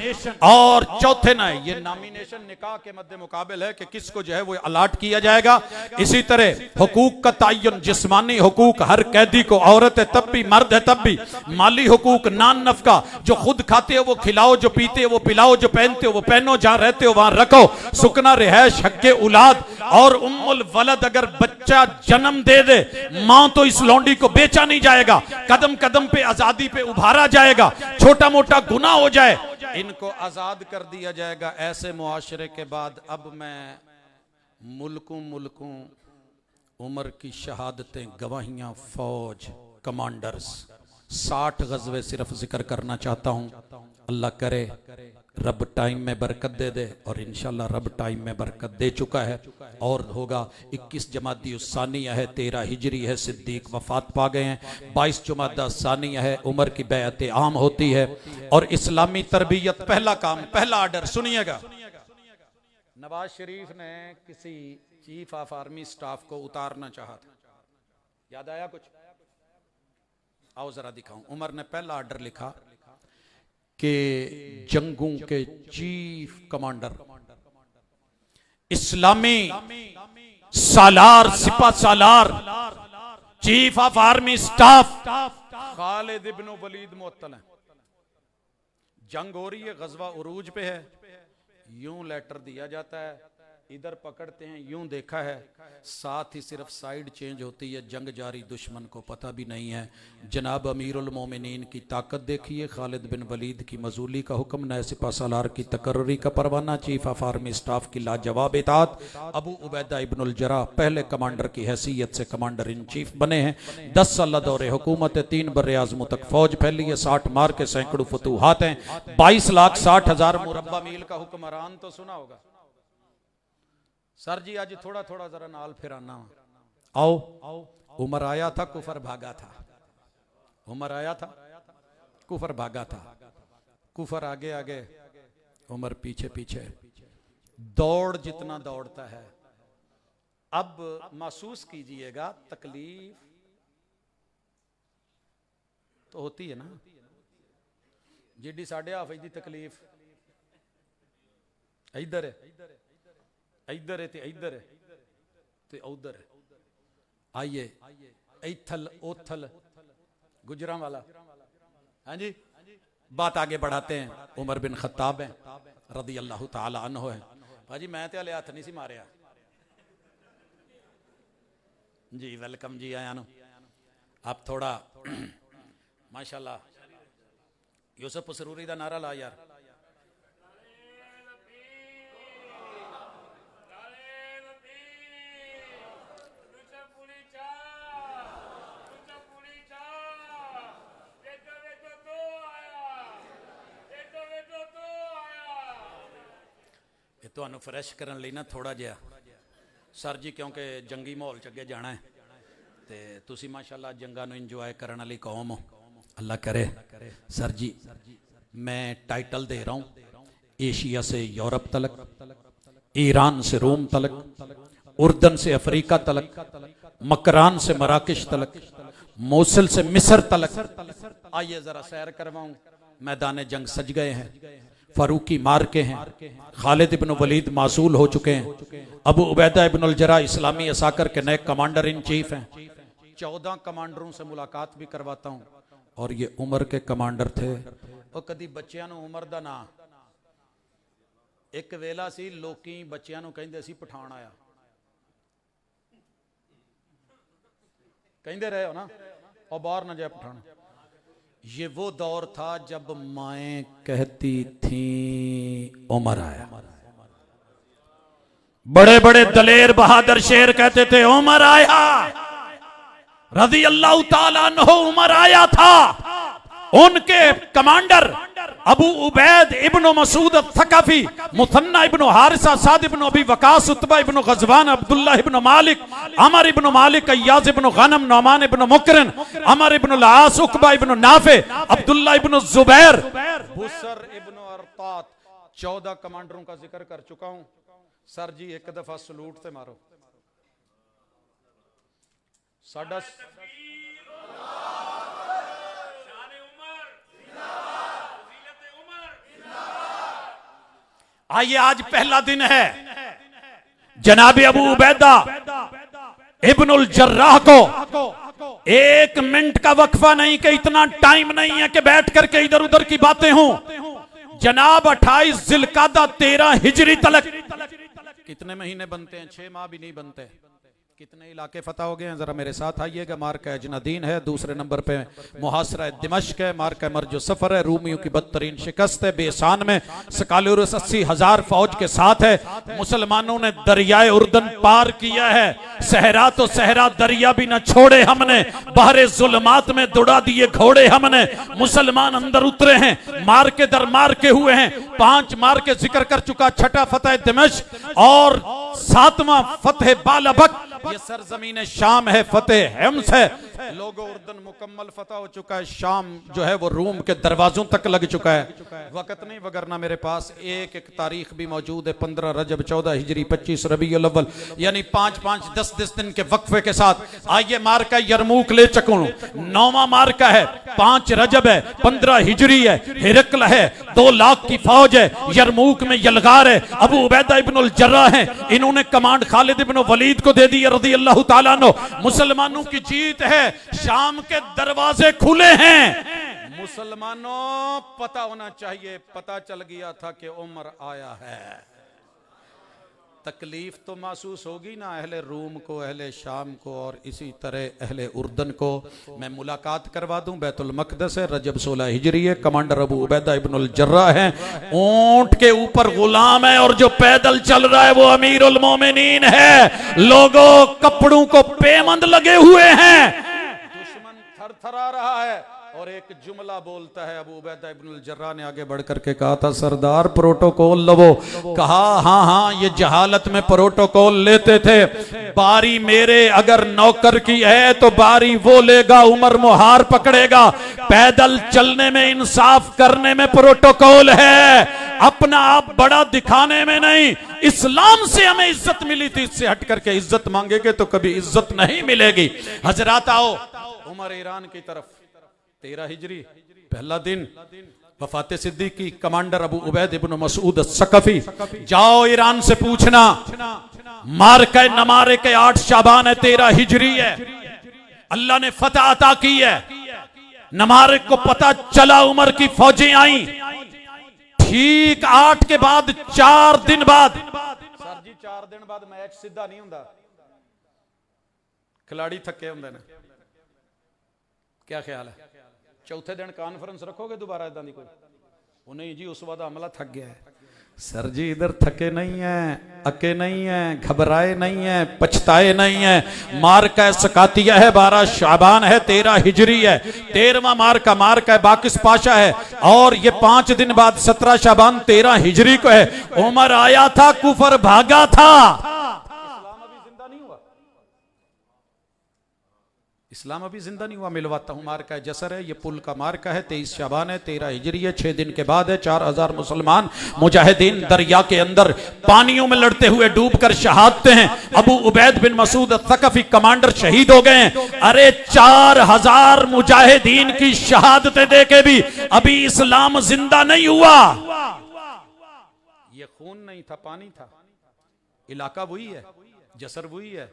और चौथे ना ये नॉमिनेशन निकाह के मद्दे मुकाबिल है कि किसको जो है वो अलाट किया जाएगा। इसी तरह हुकूक का तयन, जिस्मानी हुकूक हर कैदी को, औरत है तब भी, मर्द है तब भी, माली हुकूक, नान नफका, जो खुद खाते हो वो खिलाओ, जो पीते हो वो पिलाओ, जो पहनते हो वो पहनो, जहां रहते हो वहां रखो, सुकना रिहायश, हक्के औलाद, और उम्मुल वलद, अगर बच्चा जन्म दे दे मां तो इस लौंडी को बेचा नहीं जाएगा, कदम कदम पे आजादी पे उभारा जाएगा, छोटा मोटा गुनाह हो जाए इनको आजाद कर दिया जाएगा। ऐसे मुआशरे के बाद अब मैं मुल्कों मुल्कों उमर की शहादतें, गवाहियां, फौज, कमांडर्स, 60 गज़वे सिर्फ जिक्र करना चाहता हूं। अल्लाह करे रब टाइम में बरकत दे दे, और इंशाल्लाह रब टाइम में बरकत दे चुका है और होगा। 21 जमादी सानिया है, 13 हिजरी है, सिद्दीक वफात पा गए हैं, 22 जुमादा सानिया है, उमर की बैअत आम होती है। और इस्लामी तरबियत पहला काम, पहला आर्डर सुनिएगा। नवाज शरीफ ने किसी चीफ ऑफ आर्मी स्टाफ को उतारना चाहा था। याद आया कुछ? आओ जरा दिखाऊं। उमर ने पहला ऑर्डर लिखा कि जंगों के चीफ कमांडर, इस्लामी सालार, सिपा सालार, chief of army staff Khalid ibn Walid मुअत्तल है। जंग हो रही है, गजवा उरूज पे है, यूं लेटर दिया जाता है, इधर पकड़ते हैं, यूं देखा है, साथ ही सिर्फ साइड चेंज होती है, जंग जारी, दुश्मन को पता भी नहीं है। जनाब अमीरुल मोमिनीन की ताकत देखिए, खालिद बिन वलीद की मजूली का हुक्म, नए सिपा सालार की तकर्री का परवाना, चीफ ऑफ आर्मी स्टाफ की लाजवाब इताअत। अबू उबैदा इब्नुल जराह पहले कमांडर की हैसियत से कमांडर इन चीफ बने हैं। 10 साल दौरे हुकूमत है, 3 बर्रे आज़मों तक फौज फैली है, 60 मार के सैकड़ों फतूहात हैं, 22,60,000 मुरब्बा मील का हुक्मरान तो सुना होगा। सर जी आज थोड़ा थोड़ा जरा नाल फिराना। आओ, उमर आया था, कुफर भागा था। उमर आया था, कुफर भागा था। कुफर आगे आगे, उमर पीछे पीछे। दौड़ जितना दौड़ता है, अब महसूस कीजिएगा तकलीफ तो होती है ना, जिड्डी साढ़े हाफिज की तकलीफ इधर है, इधर है, इधर है, ते उधर है। आइए, इथल ओथल गुजरां वाला। हाँ जी, बात आगे बढ़ाते हैं। उमर बिन खत्ताब हैं रदी अल्लाह ताला अन्हु है। भाजी मैं तो हले हाथ नहीं सी मारिया जी। वेलकम जी आया नु। आप थोड़ा माशाल्लाह यूसुफ सरूरी का नारा ला यार। ਤੁਹਾਨੂੰ ਫਰੈਸ਼ ਕਰਨ ਲਈ ਨਾ ਥੋੜਾ ਜਿਹਾ ਸਰ ਜੀ, ਕਿਉਂਕਿ ਜੰਗੀ ਮਾਹੌਲ ਚ ਅੱਗੇ ਜਾਣਾ ਹੈ ਤੇ ਤੁਸੀਂ ਮਾਸ਼ਾਅੱਲਾ ਜੰਗਾਂ ਨੂੰ ਇੰਜੋਏ ਕਰਨ ਵਾਲੀ ਕੌਮ ਹੋ। अल्लाह करे। सर जी मैं टाइटल दे रहा हूँ, एशिया से यूरोप तलक, ईरान से रोम तलक, उर्दन से अफ्रीका तलक, मकरान से मराकश तलक, मोसल से मिस्र तलक। आइए जरा सैर करवाऊं। मैदान जंग सज गए हैं, फारूकी मार के हैं, खालिद इब्न वलीद मासूल हो चुके हैं, अबू उबैदा इब्नुल जराह इस्लामी असाकर के नए कमांडर इन चीफ हैं। 14 कमांडरों से मुलाकात भी करवाता हूं, और ये उमर के कमांडर थे। और कदी बच्चों नूं उमर दा ना, एक वेला सी लोकी बच्चों नूं कहंदे सी पठान आया, कहंदे रहे हो ना, और बाहर ना जाए पठान। ये वो दौर था जब माएं कहती थी उमर आया। बड़े बड़े दलेर बहादुर शेर कहते थे उमर आया, रज़ी अल्लाह ताला अन्हु उमर आया था। उनके कमांडर अबू उबैद इब्न मसूद थकाफी, मुसन्ना इब्न हारिसा, साद इब्न अबी वकास, उतबा इब्न गजवान, अब्दुल्लाह इब्न मालिक, अमर इब्न मालिक, अय्याज इब्न गनम, नौमान इब्न मुकरन, अमर इब्न लास, उकबा इब्न नाफे, अब्दुल्लाह इब्न जुबैर, बुसर इब्न अरतात। 14 कमांडरों का जिक्र कर चुका हूं। सर जी एक दफा सलूट से मारो। साडा आइए, आज पहला दिन है। जनाब अबू उबैदा इब्नुल जर्राह को 1 मिनट का वक्फा नहीं कि इतना टाइम नहीं है कि बैठ करके इधर उधर की बातें हों। जनाब 28 जिलकादा 13 हिजरी तलक, कितने महीने बनते हैं? 6 माह भी नहीं बनते। कितने इलाके फतह हो गए हैं? जरा मेरे साथ आइएगा। मार्का अजनदीन है, दूसरे नंबर पे मुहासरा दिमश्क है, मार्का मर्ज सफर है, रूमियों की बदतरीन शिकस्त है, बेसान में सकालुरस 80,000 फौज के साथ है। मुसलमानों ने दरियाए उर्दन पार किया है। सहरा तो सहरा दरिया भी न छोड़े हमने, बहरे जुल्मात में दौड़ा दिए घोड़े हमने। मुसलमान अंदर उतरे हैं, मार के दर मार के हुए हैं। 5 मार के जिक्र कर चुका, 6ठा फतेह दिमश्क और 7वां फतेह बालबक। ये सरजमीन शाम है, फतेह हिम्स है। लोगो उर्दन मुकम्मल फतह हो चुका है, शाम जो है वो रूम के दरवाजों तक लग चुका है। वक्त नहीं वगरना मेरे पास एक एक तारीख भी मौजूद है, 15 रजब 14 हिजरी 25 रबीउल अव्वल, यानी 5-5 10-10 दिन के वक्फे के साथ आइए मार्का यरमूक ले चकूं। 9वां मार्का है, 5 रजब है, 15 हिजरी है, हिरकल है, 2 लाख की फौज है, यरमूक में यलगार है, अबू उबैदा इब्नुल जर्राह है, इन्होंने कमांड खालिद इब्न वलीद को दे दी रज़ी अल्लाह ताला अन्हु। मुसलमानों की जीत है, शाम के दरवाजे खुले हैं। मुसलमानों पता होना चाहिए, पता चल गया था कि उमर आया है। तकलीफ तो महसूस होगी ना अहले रूम को, अहले शाम को, और इसी तरह अहले उर्दन को। मैं मुलाकात करवा दूं, बैतुल मक़दस है, रजब 16 हिजरी है, कमांडर अबू उबैदा इब्नुल जर्राह है, ऊंट के ऊपर गुलाम है, और जो पैदल चल रहा है वो अमीरुल मोमिनीन है। लोगों कपड़ों को पेमंद लगे हुए हैं, दुश्मन थरथरा रहा है, और एक जुमला बोलता है। अबू उबैदा इब्नुल जर्राह ने आगे बढ़ करके कहा था, सरदार प्रोटोकॉल लवो। कहा हाँ हाँ, ये जहालत में प्रोटोकॉल लेते थे, बारी मेरे अगर नौकर की है तो बारी वो लेगा, उमर मुहार पकड़ेगा। पैदल चलने में, इंसाफ करने में प्रोटोकॉल है, अपना आप बड़ा दिखाने में नहीं। इस्लाम से हमें इज्जत मिली थी, इससे हट करके इज्जत मांगेंगे तो कभी इज्जत नहीं मिलेगी। हजरात आओ उमर ईरान की तरफ। 13 हिजरी पहला दिन, वफात सिद्दीकी, कमांडर अबू उबैद इब्न मसूद सकफी। जाओ ईरान से पूछना, मारके नमारे के 8 शाबान है, 13 हिजरी है, अल्लाह ने फतह अता की है। नमारे को पता चला उमर की फौजें आई, ठीक 8 के बाद 4 दिन बाद, सर जी 4 दिन बाद मैच सीधा नहीं होता, खिलाड़ी थके होंगे ना, क्या ख्याल है? चौथे दिन कॉन्फ्रेंस रखोगे दोबारा इदां दी कोई? वो नहीं जी, उस बाद हमला थक गया है। सर जी इधर थके नहीं है, अके नहीं है, घबराए नहीं है, पछताए नहीं है। मार्का सकातिया है, 12 शाबान है, 13 हिजरी है। 13वां मार्का बाकिस पाशा है, और ये 5 दिन बाद 17 शाबान 13 हिजरी को है। उमर आया था, कुफर भागा था। इस्लाम अभी जिंदा नहीं हुआ। मिलवाता हूं, मार्का जसर है, ये पुल का मार्का है, 23 शाबान है, 13 हिजरी है, 6 दिन के बाद है। 4000 मुसलमान मुजाहिदीन दरिया के अंदर पानियों में लड़ते हुए डूबकर शहादते हैं। अबू उबैद बिन मसूद सकफी कमांडर शहीद हो गए हैं। अरे 4000 मुजाहिदीन की शहादतें देके भी अभी इस्लाम जिंदा नहीं हुआ। ये खून नहीं था, पानी था। इलाका वही है, जसर वही है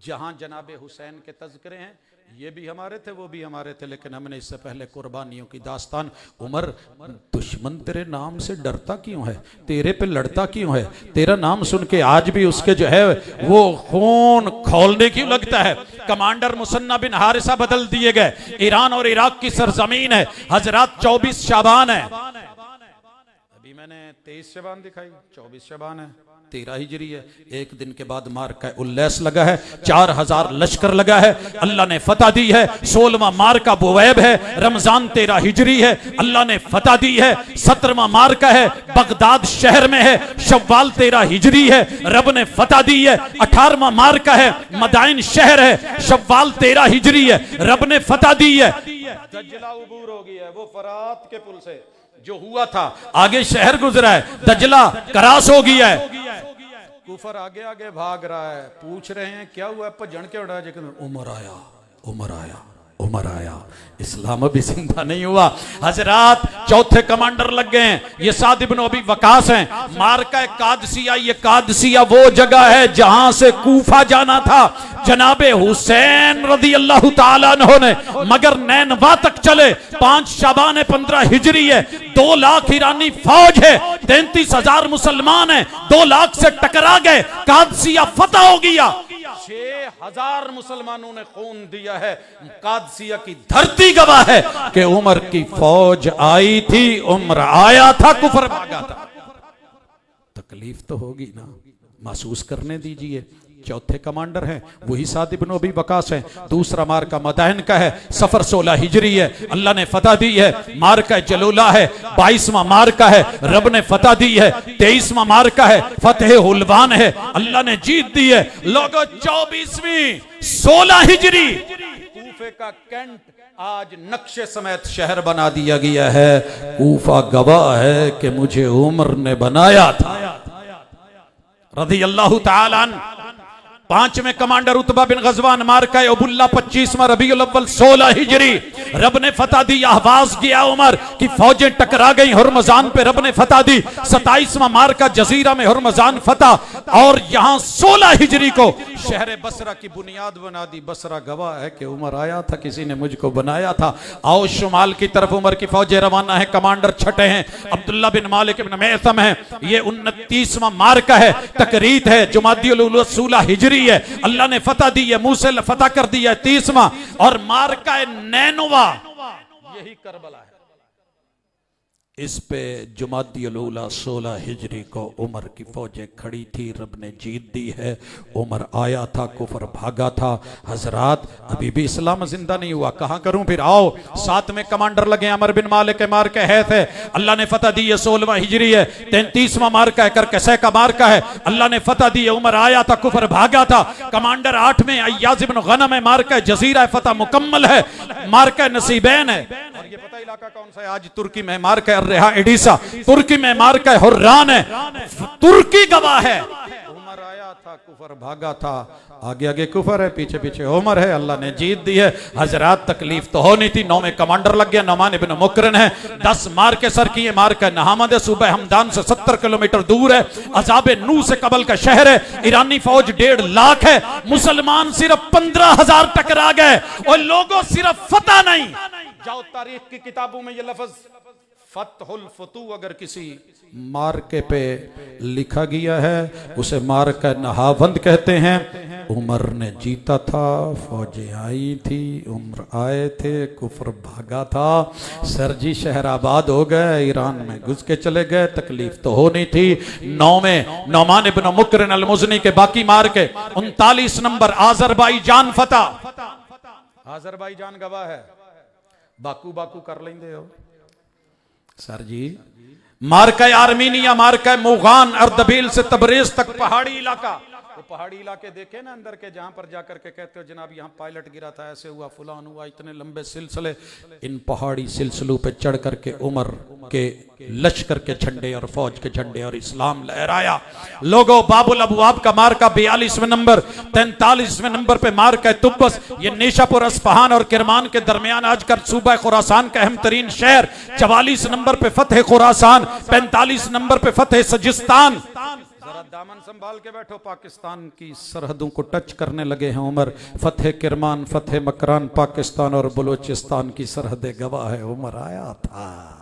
जहां जनाबे हुसैन के तज़किरे हैं। ये भी हमारे थे, वो भी हमारे थे, लेकिन हमने इससे पहले कुर्बानियों की दास्तान। उमर, दुश्मन तेरे नाम से डरता क्यों है, तेरे पे लड़ता क्यों है? तेरा नाम सुन के आज भी उसके जो है वो खून खोलने क्यों लगता है? कमांडर मुसन्ना बिन हारिसा बदल दिए गए। ईरान और इराक की सरजमीन है। हजरात 24 शाबान है, अभी मैंने 23 शाबान दिखाई, 24 शाबान है, 13 हिजरी है। एक दिन के बाद मार्का उल्लैस लगा है, 4000 लश्कर लगा है, अल्लाह ने फतह दी है। 16वां मार्का बुवैब है, रमजान 13 हिजरी है, अल्लाह ने फतह दी है। 17वां मार्का है, बगदाद शहर में है, शव्वाल 13 हिजरी है, रब ने फतह दी है। 18वां मार्का है, मदाइन शहर है, शव्वाल 13 हिजरी है, रब ने फतह दी है। दज्जला उबूर हो गया है, वो फरात के पुल से जो हुआ था, आगे शहर गुजरा है, दजला क्रॉस हो गया है। कुफर आगे आगे भाग रहा है, पूछ रहे हैं क्या हुआ, भजन क्यों उड़ा? उमर आया, उमर आया, उमर आया। इस्लाम अभी जिंदा नहीं हुआ। हजरात चौथे कमांडर लग गए हैं, ये साद इब्न अबी वकास हैं। मार्का कादसिया, ये कादसिया वो जगह है जहां से कूफा जाना था जनाबे हुसैन रज़ी अल्लाह ताला अन्हु ने, मगर नैनवा तक चले। 5 शाबान है, 15 हिजरी है, 2 लाख ईरानी फौज है, 33,000 मुसलमान है, 2 लाख से टकरा गए, कादसिया फतह हो गया। 6000 मुसलमानों ने खून दिया है। कादसिया की धरती गवाह है कि उमर की फौज आई थी, उमर आया था, कुफर भागा था। तकलीफ तो होगी ना, महसूस करने दीजिए। चौथे कमांडर हैं वही साद इब्न अबी वकास हैं। दूसरा मार्का मदाइन का है, सफर 16 हिजरी है, अल्लाह ने फतह दी है। मार्का जलोला है, 22वां मार्का है, रब ने फतह दी है। 23वां मार्का है, फतेह हुलवान है, अल्लाह ने जीत दी है। लोगों 24वीं 16 हिजरी कूफे का कैंट आज नक्शे समेत शहर बना दिया गया है। कूफा गवाह है कि मुझे उमर ने बनाया था। रज़ी अल्लाह ताला अन्हु। पांचवें कमांडर उतबा बिन गजवान मारका अबुल्ला 25वां रबीउल अव्वल 16 हिजरी रब ने फतह दी। आवाज किया उमर की फौजें टकरा गई, हुर्मजान पे रब ने फतह दी। 27वां मारका जजीरा में हुर्मजान फतह और यहां 16 हिजरी को शहर बसरा की बुनियाद बना दी। बसरा गवाह है कि उमर आया था, किसी ने मुझको बनाया था। आओ शुमाल की तरफ उमर की फौजें रवाना है। कमांडर छठे हैं अब्दुल्ला बिन मालिक इब्न मैसम है। ये 29वां मारका है, तकरीत है, जुमादियुल उल 16 हिजरी है। अल्लाह ने फतह दी है, मूसल फतह कर दिया 30वां और मारका नैनवा यही करबला है। इस पे जुमादियुल उला 16 हिजरी को उमर की फौजें खड़ी थी। रब ने जीत दी है। उमर आया था, कुफर भागा था। हजरात अभी भी इस्लाम जिंदा नहीं हुआ, कहां करूं फिर। आओ 7वें कमांडर लगे अमर बिन मालिक मार के है। अल्लाह ने फतह दी है। 16वां हिजरी है। 33वां मारका है, करकसे का मारका है। अल्लाह ने फतह दी है। उमर आया था, कुफर भागा था। कमांडर 8वें अय्याज इब्न गनम है, मारका है जजीरा फतह मुकम्मल है, मारका नसीबैन है। और ये पता इलाका कौन सा है? आज तुर्की में मारका रेहा एडिसा, तुर्की में मारका हुर्रान है, तुर्की गवाह है। उमर आया था, कुफर भागा था। आगे आगे कुफर है, पीछे पीछे उमर है। अल्लाह ने जीत दी है। हजरात तकलीफ तो होनी थी। 9वें कमांडर लग गया, नौमान इब्न मुकरन है। 10 मार के सर किए। मार का नहामद सूबह हमदान से 70 किलोमीटर दूर है। अजाबे नू से कबल का शहर है। ईरानी फौज 1.5 लाख है। मुसलमान सिर्फ 15,000 टकरा गए और लोगों सिर्फ फतह नहीं। जाओ तारीख की किताबों में ये लफ्ज फतहुल फतू अगर किसी मार्के पे लिखा गया है, उसे मार्का नहावंद कहते हैं। उमर ने जीता था, फौजें आई थी, उमर आए थे, कुफर भागा था। सरजी शहर आबाद हो गए, ईरान में घुस के चले गए। तकलीफ तो होनी थी। 9वें नौमान इब्न मुकरन अल मुज़नी के बाकी मार के 39 नंबर आज़रबाईजान फतह। आज़रबाईजान गवाह है। बाकू बाकू कर लेंदे हो सर जी। मारका आर्मीनिया, मारका मुगान, अर्दबील से तबरेज तक पहाड़ी इलाका। वो पहाड़ी इलाके देखे ना अंदर के, जहां पर जाकर के कहते हो जनाब यहाँ पायलट गिरा था, ऐसे हुआ, फुलान हुआ, इतने लंबे सिलसिले। इन पहाड़ी सिलसिलों पे चढ़ करके उमर के लश्कर के झंडे और फौज के झंडे और इस्लाम लहराया। लोगों बाबुल अबवाब का मार्का 42वें नंबर, 43वें नंबर पे मार्का तुब्बस। ये नेशापुर, अस्फहान और किरमान के दरमियान आजकल सूबा खुरासान का अहम तरीन शहर। 44 नंबर पे फतेह खुरासान, 45 नंबर पे फतेह सजिस्तान। जरा दामन संभाल के बैठो, पाकिस्तान की सरहदों को टच करने लगे हैं उमर। फतेह किरमान, फतेह मकरान, पाकिस्तान और बलूचिस्तान की सरहदें गवाह है। उमर आया था।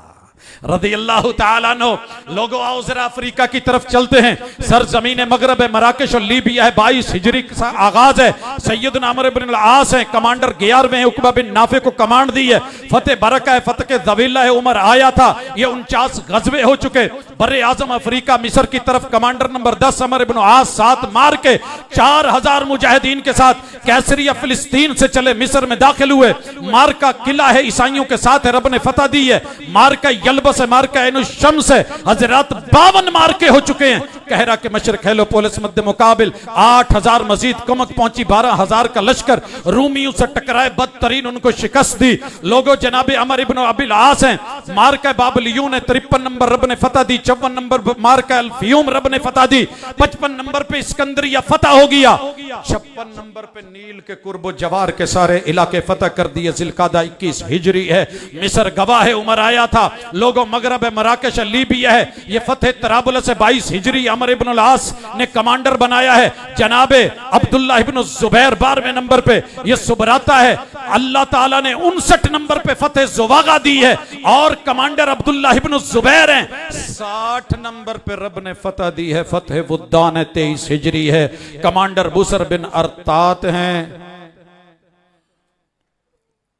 रज़ी अल्लाह ताला अन्हु। लोगों आओ जरा अफ्रीका की तरफ चलते हैं। सर जमीन मगरब है, मराकेश और लीबिया है। 22 हिजरी का आगाज है। सैयदना अमर इब्न अल-आस है कमांडर। 11वें उकबा बिन नाफे को कमांड दी है। फतेह बरका है, फतेह ज़वीला है। उमर आया था। ये 49 गजवे हो चुके। बर्रे आजम अफ्रीका मिस्र की तरफ कमांडर नंबर 10 अमर इब्न आस 7 मार के 4000 मुजाहिदीन के साथ कैसरिया फिलिस्तीन से चले मिस्र में दाखिल हुए। मार का किला है, ईसाइयों के साथ है, रब ने फतह दी है। मार का यलबस है, मार का शम्स है। हजरात 52 मार के हो चुके हैं। कहरा के मशरक हेलोपोलिस मध्य मुकाबिल 8000 मजीद कमक पहुंची। 12000 का लश्कर रूमियों से टकराए, बदतरीन उनको शिकस्त दी। लोगों जनाबे अमर इब्न अबिल आस हैं। मार का बाबलियून है, 53 नंबर रब ने फतह दी। 54 नंबर मार का अल्फियूम रब ने फतह दी। 55 नंबर पे इस्कंदरिया फतह हो गया। 56 नंबर पे नील के कुर्बो जवार के सारे इलाके फतह कर दिए। जिलकादा 21 हिजरी है। मिस्र गवाह है, उमर आया था। लोगों मगरब है, मराकेश लीबिया है। ये फतेह तराबुल से 22 हिजरी अमर इब्न अल-आस ने कमांडर बनाया है। जनाबे अब्दुल्ला इब्न जुबैर 12वें नंबर पे ये सुबराता है। अल्लाह ताला ने 59 नंबर पे फतेह जुवागा दी है और कमांडर अब्दुल्ला इब्न जुबैर हैं। 60 नंबर पे रब ने फतह दी है। फतेह वुद्दान है, 23 हिजरी है। कमांडर बुसर बिन अरतात हैं।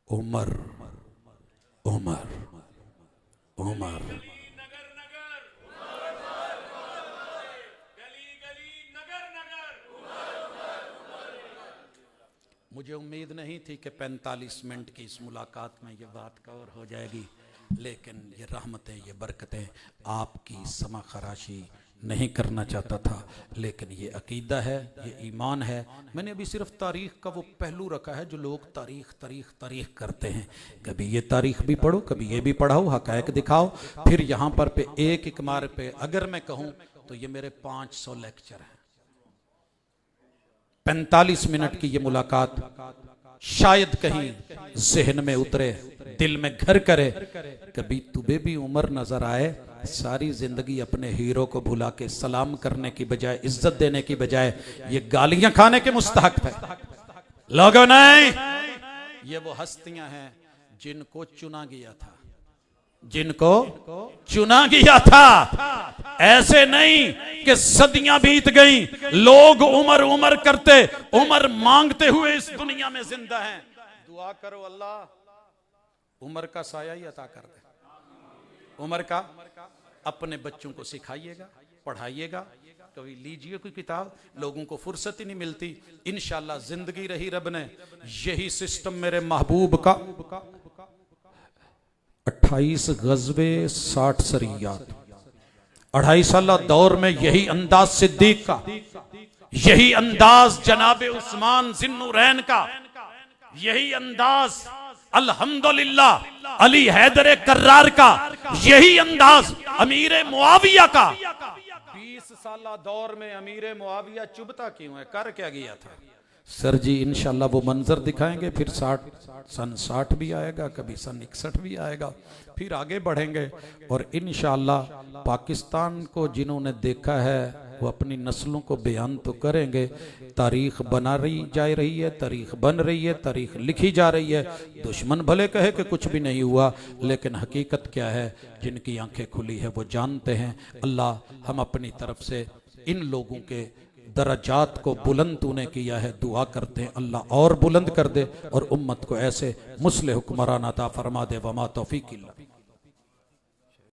उमर उमर उमर मुझे उम्मीद नहीं थी कि 45 मिनट की इस मुलाकात में ये बात कवर हो जाएगी, लेकिन ये रहमतें, ये बरकतें, आपकी समा खराशी, नहीं करना चाहता था, लेकिन ये अकीदा है, ये ईमान है। मैंने अभी सिर्फ तारीख़ का वो पहलू रखा है जो लोग तारीख़ करते हैं। कभी ये तारीख़ भी पढ़ो, कभी ये भी पढ़ाओ, हक़ाइक़ दिखाओ। फिर यहाँ पर पे एक मार्ग पे अगर मैं कहूँ तो ये मेरे 500 लेक्चर हैं। 45 मिनट की ये मुलाकात शायद कहीं जहन में उतरे, दिल में घर करे। कभी तुम्हें भी उम्र नजर आए, सारी जिंदगी अपने हीरो को भुला के सलाम करने की बजाय, इज्जत देने की बजाय ये गालियां खाने के मुस्तहक थे। लोगों नहीं, ये वो हस्तियां हैं जिनको चुना गया था, जिनको चुना गया था। ऐसे नहीं कि सदियां बीत गईं, लोग उम्र करते, उम्र मांगते हुए इस दुनिया में जिंदा हैं। दुआ करो अल्लाह उम्र का साया ही अता कर दे। उम्र का अपने बच्चों को सिखाइएगा, पढ़ाइएगा। कभी लीजिए कोई किताब, लोगों को फुर्सत ही नहीं मिलती। इंशाल्लाह जिंदगी रही रब ने यही सिस्टम मेरे महबूब का 28 गज़वे 60 सरियात, 2.5 साल दौर में यही अंदाज सिद्दीक का, यही अंदाज जनाबे उस्मान ज़िन्नुरैन का, यही अंदाज अल्हम्दुलिल्लाह अली हैदर कर्रार का, यही अंदाज अमीर मुआविया का। 20 साल दौर में अमीर मुआविया चुभता क्यों है, कर क्या गया था? सर जी इंशाल्लाह वो मंजर दिखाएंगे। फिर सन 60 भी आएगा, कभी सन 61 भी आएगा, फिर आगे बढ़ेंगे। और इंशाल्लाह पाकिस्तान को जिन्होंने देखा है वो अपनी नस्लों को बयान तो करेंगे। तारीख बना रही जा रही है, तारीख बन रही है, तारीख लिखी जा रही है। दुश्मन भले कहे कि कुछ भी नहीं हुआ, लेकिन हकीकत क्या है, जिनकी आंखें खुली है वो जानते हैं। अल्लाह हम अपनी तरफ से इन लोगों के दरजात को बुलंद तूने किया है, दुआ करते हैं अल्लाह और बुलंद कर दे और उम्मत को ऐसे मुस्लिह हुक्मरान अता फरमा दे। वमा तौफीक इल्ला